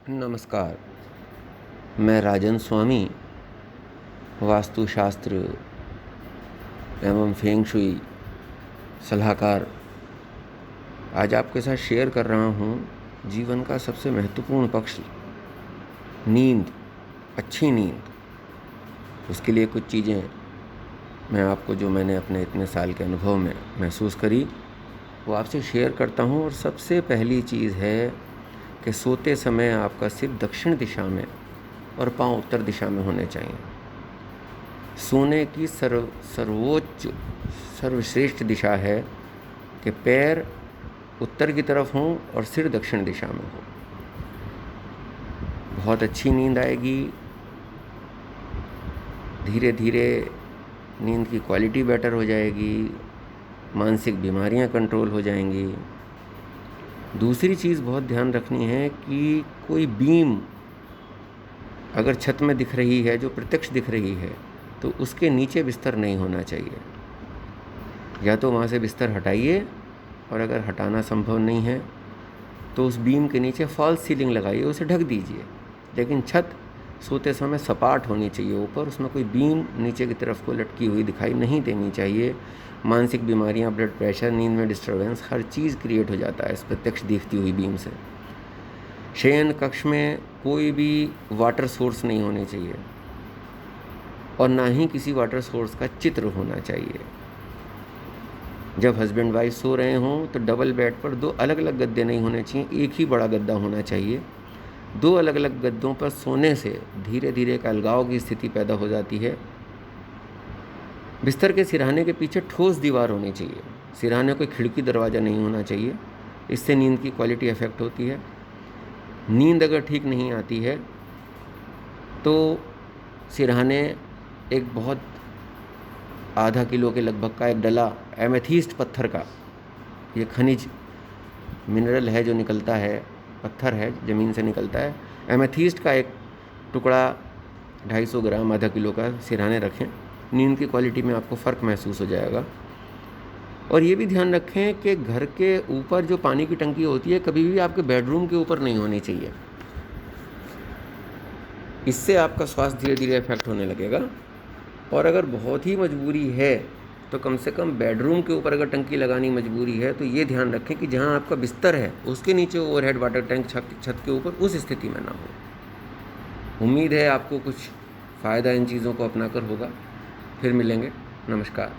नमस्कार। मैं राजन स्वामी, वास्तुशास्त्र एवं फेंग शुई सलाहकार आज आपके साथ शेयर कर रहा हूँ जीवन का सबसे महत्वपूर्ण पक्ष नींद, अच्छी नींद। उसके लिए कुछ चीज़ें मैं आपको जो मैंने अपने इतने साल के अनुभव में महसूस करी वो आपसे शेयर करता हूँ। और सबसे पहली चीज़ है कि सोते समय आपका सिर दक्षिण दिशा में और पाँव उत्तर दिशा में होने चाहिए। सोने की सर्वोच्च सर्वश्रेष्ठ दिशा है कि पैर उत्तर की तरफ हों और सिर दक्षिण दिशा में हो। बहुत अच्छी नींद आएगी। धीरे धीरे नींद की क्वालिटी बेटर हो जाएगी, मानसिक बीमारियां कंट्रोल हो जाएंगी। दूसरी चीज़ बहुत ध्यान रखनी है कि कोई बीम अगर छत में दिख रही है, जो प्रत्यक्ष दिख रही है, तो उसके नीचे बिस्तर नहीं होना चाहिए। या तो वहाँ से बिस्तर हटाइए, और अगर हटाना संभव नहीं है तो उस बीम के नीचे फॉल्स सीलिंग लगाइए, उसे ढक दीजिए। लेकिन छत सोते समय सपाट होनी चाहिए ऊपर, उसमें कोई बीम नीचे की तरफ को लटकी हुई दिखाई नहीं देनी चाहिए। मानसिक बीमारियां, ब्लड प्रेशर, नींद में डिस्टर्बेंस, हर चीज़ क्रिएट हो जाता है इस प्रत्यक्ष दिखती हुई बीम से। शयन कक्ष में कोई भी वाटर सोर्स नहीं होने चाहिए, और ना ही किसी वाटर सोर्स का चित्र होना चाहिए। जब हस्बैंड वाइफ सो रहे हों तो डबल बेड पर दो अलग अलग गद्दे नहीं होने चाहिए, एक ही बड़ा गद्दा होना चाहिए। दो अलग अलग गद्दों पर सोने से धीरे धीरे एक अलगाव की स्थिति पैदा हो जाती है। बिस्तर के सिरहाने के पीछे ठोस दीवार होनी चाहिए। सिरहाने कोई खिड़की दरवाज़ा नहीं होना चाहिए, इससे नींद की क्वालिटी अफेक्ट होती है। नींद अगर ठीक नहीं आती है तो सिरहाने एक बहुत आधा किलो के लगभग का एक डला एमेथीस्ट पत्थर का, ये खनिज मिनरल है जो निकलता है, पत्थर है ज़मीन से निकलता है, एमेथीस्ट का एक टुकड़ा 250 ग्राम, आधा किलो का सिरहाने रखें। नींद की क्वालिटी में आपको फ़र्क महसूस हो जाएगा। और ये भी ध्यान रखें कि घर के ऊपर जो पानी की टंकी होती है कभी भी आपके बेडरूम के ऊपर नहीं होनी चाहिए। इससे आपका स्वास्थ्य धीरे धीरे इफेक्ट होने लगेगा। और अगर बहुत ही मजबूरी है तो कम से कम बेडरूम के ऊपर अगर टंकी लगानी मजबूरी है तो ये ध्यान रखें कि जहाँ आपका बिस्तर है उसके नीचे ओवरहेड वाटर टैंक छत के ऊपर उस स्थिति में ना हो। उम्मीद है आपको कुछ फ़ायदा इन चीज़ों को अपनाकर होगा। फिर मिलेंगे। नमस्कार।